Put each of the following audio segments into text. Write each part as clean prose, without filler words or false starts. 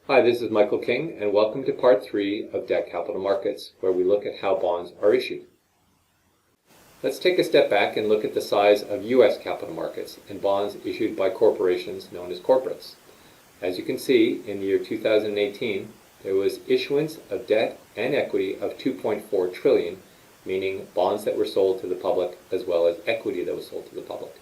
Hi, this is Michael King, and welcome to Part 3 of Debt Capital Markets, where we look at how bonds are issued. Let's take a step back and look at the size of U.S. capital markets and bonds issued by corporations known as corporates. As you can see, in the year 2018, there was issuance of debt and equity of $2.4 trillion, meaning bonds that were sold to the public as well as equity that was sold to the public.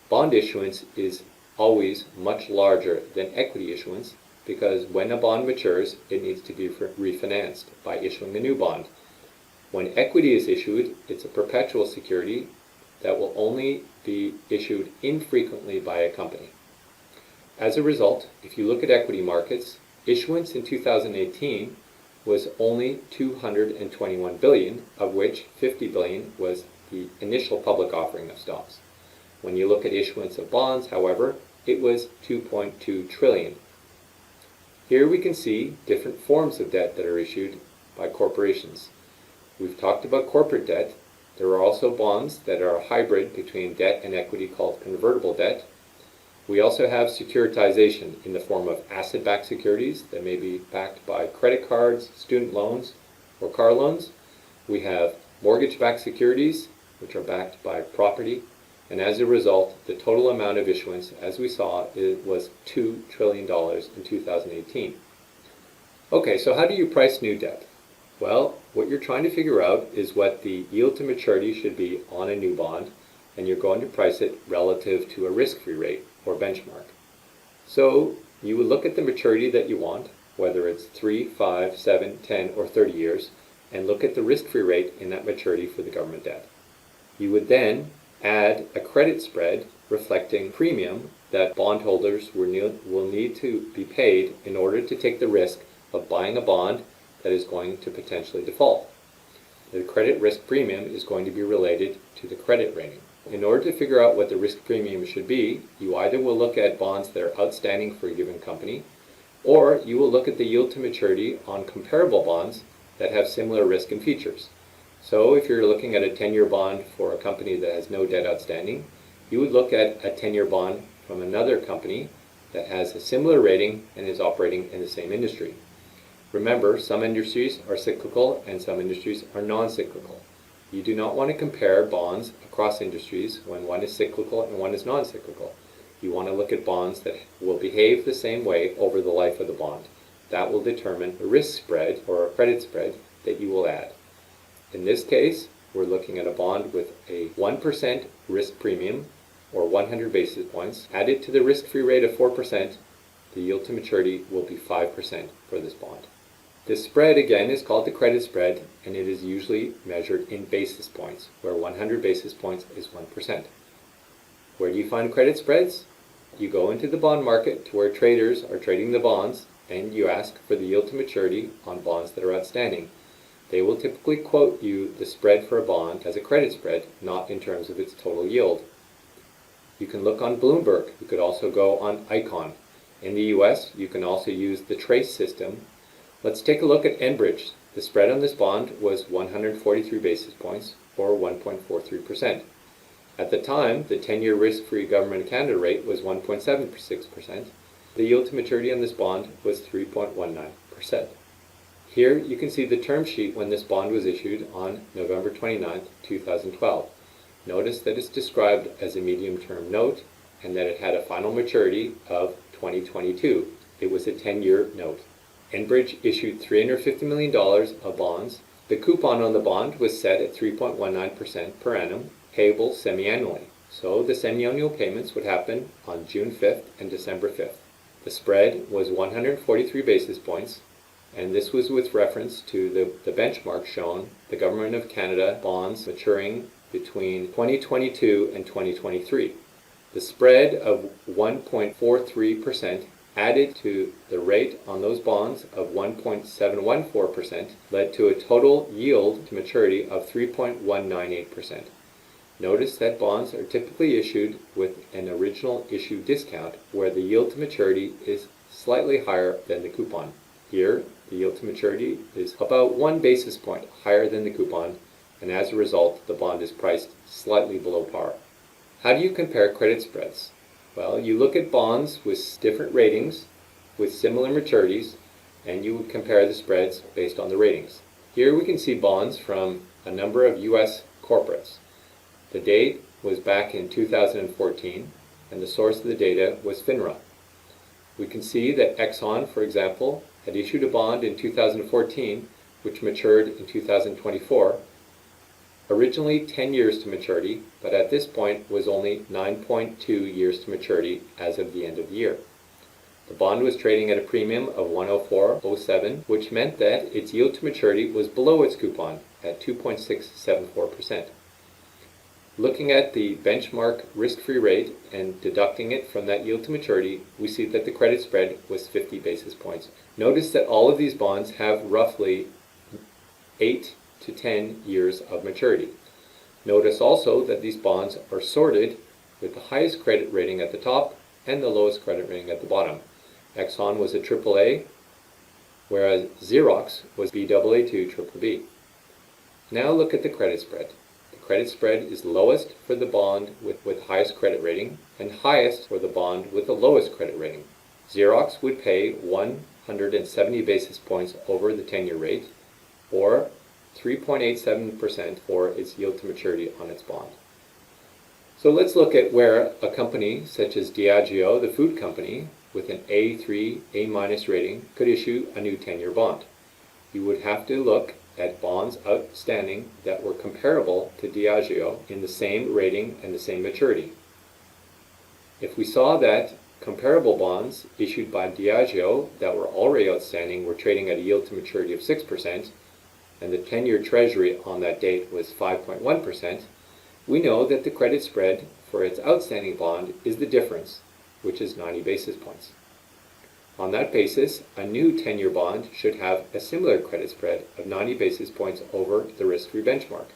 Bond issuance is always much larger than equity issuance because when a bond matures, it needs to be refinanced by issuing a new bond. When equity is issued, it's a perpetual security that will only be issued infrequently by a company. As a result, if you look at equity markets, issuance in 2018 was only $221 billion, of which $50 billion was the initial public offering of stocks. When you look at issuance of bonds, however, it was $2.2 trillion. Here we can see different forms of debt that are issued by corporations. We've talked about corporate debt. There are also bonds that are a hybrid between debt and equity called convertible debt. We also have securitization in the form of asset-backed securities that may be backed by credit cards, student loans, or car loans. We have mortgage-backed securities, which are backed by property. And as a result, the total amount of issuance, as we saw, was $2 trillion in 2018. Okay, so how do you price new debt? Well, what you're trying to figure out is what the yield to maturity should be on a new bond, and you're going to price it relative to a risk-free rate or benchmark. So you would look at the maturity that you want, whether it's 3, 5, 7, 10, or 30 years, and look at the risk-free rate in that maturity for the government debt. You would then add a credit spread reflecting premium that bondholders will need to be paid in order to take the risk of buying a bond that is going to potentially default. The credit risk premium is going to be related to the credit rating. In order to figure out what the risk premium should be, you either will look at bonds that are outstanding for a given company, or you will look at the yield to maturity on comparable bonds that have similar risk and features. So if you're looking at a 10-year bond for a company that has no debt outstanding, you would look at a 10-year bond from another company that has a similar rating and is operating in the same industry. Remember, some industries are cyclical and some industries are non-cyclical. You do not want to compare bonds across industries when one is cyclical and one is non-cyclical. You want to look at bonds that will behave the same way over the life of the bond. That will determine the risk spread or a credit spread that you will add. In this case, we're looking at a bond with a 1% risk premium, or 100 basis points. Added to the risk-free rate of 4%, the yield to maturity will be 5% for this bond. This spread, again, is called the credit spread, and it is usually measured in basis points, where 100 basis points is 1%. Where do you find credit spreads? You go into the bond market to where traders are trading the bonds, and you ask for the yield to maturity on bonds that are outstanding. They will typically quote you the spread for a bond as a credit spread, not in terms of its total yield. You can look on Bloomberg. You could also go on Icon. In the US, you can also use the TRACE system. Let's take a look at Enbridge. The spread on this bond was 143 basis points, or 1.43%. At the time, the 10-year risk-free Government of Canada rate was 1.76%. The yield to maturity on this bond was 3.19%. Here you can see the term sheet when this bond was issued on November 29, 2012. Notice that it's described as a medium-term note and that it had a final maturity of 2022. It was a 10-year note. Enbridge issued $350 million of bonds. The coupon on the bond was set at 3.19% per annum, payable semi-annually. So the semi-annual payments would happen on June 5th and December 5th. The spread was 143 basis points, and this was with reference to the benchmark shown, the Government of Canada bonds maturing between 2022 and 2023. The spread of 1.43% added to the rate on those bonds of 1.714% led to a total yield to maturity of 3.198%. Notice that bonds are typically issued with an original issue discount where the yield to maturity is slightly higher than the coupon. Here, the yield to maturity is about 1 basis point higher than the coupon, and as a result, the bond is priced slightly below par. How do you compare credit spreads? Well, you look at bonds with different ratings with similar maturities, and you would compare the spreads based on the ratings. Here we can see bonds from a number of U.S. corporates. The date was back in 2014, and the source of the data was FINRA. We can see that Exxon, for example, had issued a bond in 2014 which matured in 2024, originally 10 years to maturity, but at this point was only 9.2 years to maturity as of the end of the year. The bond was trading at a premium of 104.07, which meant that its yield to maturity was below its coupon at 2.674%. Looking at the benchmark risk-free rate and deducting it from that yield to maturity, we see that the credit spread was 50 basis points. Notice that all of these bonds have roughly 8 to 10 years of maturity. Notice also that these bonds are sorted with the highest credit rating at the top and the lowest credit rating at the bottom. Exxon was a AAA, whereas Xerox was Baa2 BBB. Now look at the credit spread. Credit spread is lowest for the bond with highest credit rating and highest for the bond with the lowest credit rating. Xerox would pay 170 basis points over the 10-year rate, or 3.87% for its yield to maturity on its bond. So let's look at where a company such as Diageo, the food company, with an A3, A- rating could issue a new 10-year bond. You would have to look at bonds outstanding that were comparable to Diageo in the same rating and the same maturity. If we saw that comparable bonds issued by Diageo that were already outstanding were trading at a yield to maturity of 6%, and the 10-year treasury on that date was 5.1%, we know that the credit spread for its outstanding bond is the difference, which is 90 basis points. On that basis, a new 10-year bond should have a similar credit spread of 90 basis points over the risk-free benchmark.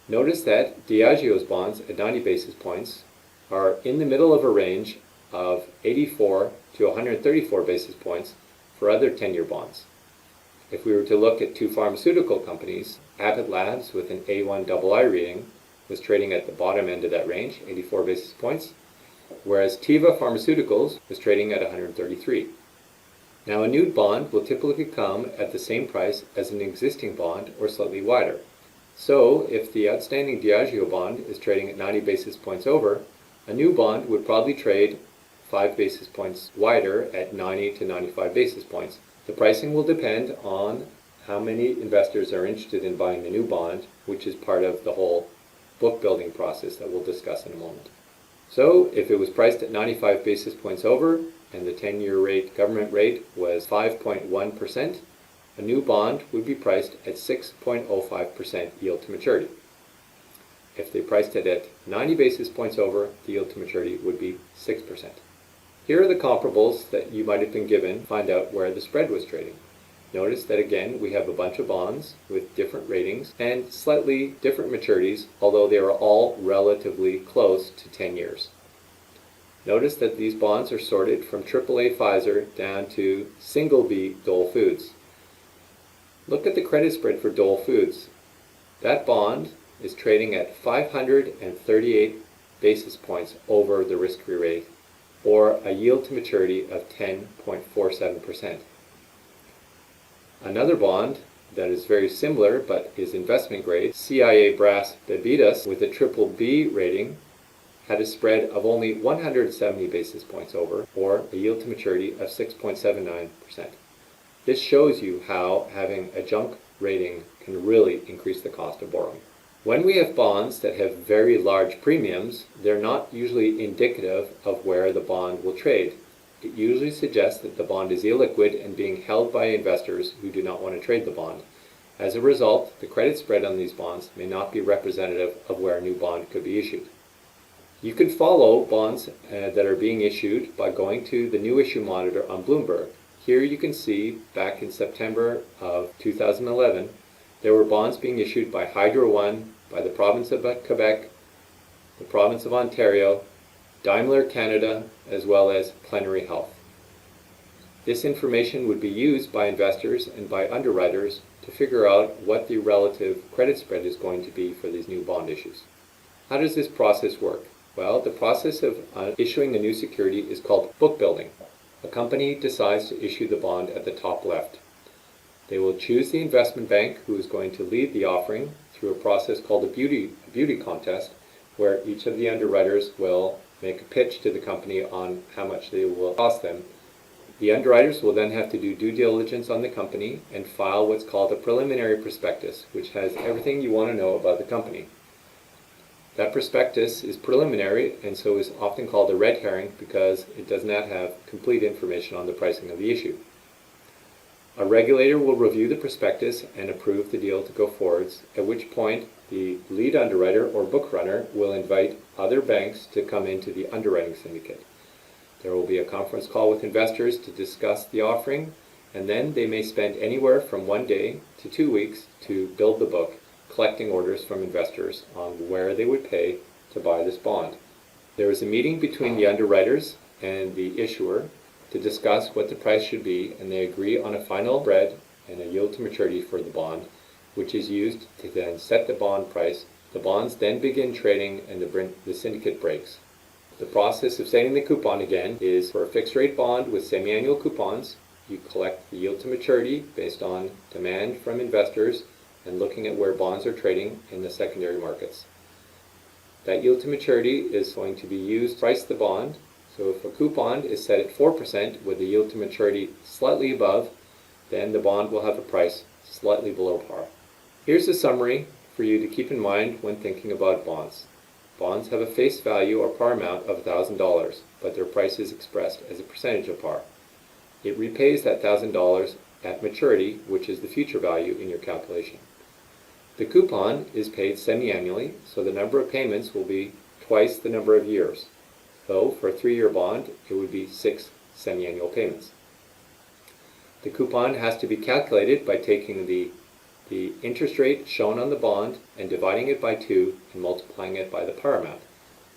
Notice that Diageo's bonds at 90 basis points are in the middle of a range of 84 to 134 basis points for other 10-year bonds. If we were to look at two pharmaceutical companies, Abbott Labs with an A1II rating was trading at the bottom end of that range, 84 basis points, whereas Teva Pharmaceuticals was trading at 133. Now a new bond will typically come at the same price as an existing bond or slightly wider. So if the outstanding Diageo bond is trading at 90 basis points over, a new bond would probably trade 5 basis points wider at 90 to 95 basis points. The pricing will depend on how many investors are interested in buying the new bond, which is part of the whole book building process that we'll discuss in a moment. So if it was priced at 95 basis points over, and the 10-year rate, government rate, was 5.1%, a new bond would be priced at 6.05% yield to maturity. If they priced it at 90 basis points over, the yield to maturity would be 6%. Here are the comparables that you might have been given to find out where the spread was trading. Notice that again we have a bunch of bonds with different ratings and slightly different maturities, although they are all relatively close to 10 years. Notice that these bonds are sorted from AAA Pfizer down to single B Dole Foods. Look at the credit spread for Dole Foods. That bond is trading at 538 basis points over the risk-free rate, or a yield to maturity of 10.47%. Another bond that is very similar but is investment grade, CIA Brass Bebidas with a triple B rating, had a spread of only 170 basis points over, or a yield to maturity of 6.79%. This shows you how having a junk rating can really increase the cost of borrowing. When we have bonds that have very large premiums, they're not usually indicative of where the bond will trade. It usually suggests that the bond is illiquid and being held by investors who do not want to trade the bond. As a result, the credit spread on these bonds may not be representative of where a new bond could be issued. You can follow bonds that are being issued by going to the New Issue Monitor on Bloomberg. Here you can see back in September of 2011, there were bonds being issued by Hydro One, by the province of Quebec, the province of Ontario, Daimler Canada, as well as Plenary Health. This information would be used by investors and by underwriters to figure out what the relative credit spread is going to be for these new bond issues. How does this process work? Well, the process of issuing a new security is called book building. A company decides to issue the bond at the top left. They will choose the investment bank who is going to lead the offering through a process called a beauty contest, where each of the underwriters will make a pitch to the company on how much they will cost them. The underwriters will then have to do due diligence on the company and file what's called a preliminary prospectus, which has everything you want to know about the company. That prospectus is preliminary and so is often called a red herring because it does not have complete information on the pricing of the issue. A regulator will review the prospectus and approve the deal to go forwards, at which point the lead underwriter or book runner will invite other banks to come into the underwriting syndicate. There will be a conference call with investors to discuss the offering, and then they may spend anywhere from 1 day to 2 weeks to build the book, collecting orders from investors on where they would pay to buy this bond. There is a meeting between the underwriters and the issuer to discuss what the price should be, and they agree on a final spread and a yield to maturity for the bond, which is used to then set the bond price. The bonds then begin trading and the syndicate breaks. The process of setting the coupon again is for a fixed rate bond with semi-annual coupons. You collect the yield to maturity based on demand from investors and looking at where bonds are trading in the secondary markets. That yield to maturity is going to be used to price the bond. So if a coupon is set at 4% with a yield to maturity slightly above, then the bond will have a price slightly below par. Here's a summary for you to keep in mind when thinking about bonds. Bonds have a face value or par amount of $1,000, but their price is expressed as a percentage of par. It repays that $1,000 at maturity, which is the future value in your calculation. The coupon is paid semi-annually, so the number of payments will be twice the number of years. So for a 3-year bond, it would be 6 semi-annual payments. The coupon has to be calculated by taking the interest rate shown on the bond and dividing it by 2 and multiplying it by the par amount.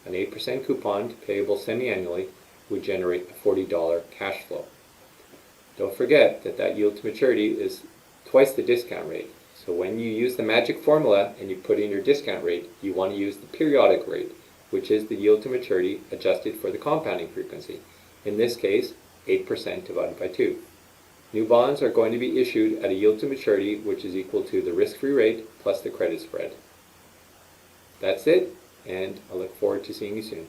An 8% coupon payable semi-annually would generate a $40 cash flow. Don't forget that yield to maturity is twice the discount rate. So when you use the magic formula and you put in your discount rate, you want to use the periodic rate, which is the yield to maturity adjusted for the compounding frequency. In this case, 8% divided by 2. New bonds are going to be issued at a yield to maturity which is equal to the risk-free rate plus the credit spread. That's it, and I look forward to seeing you soon.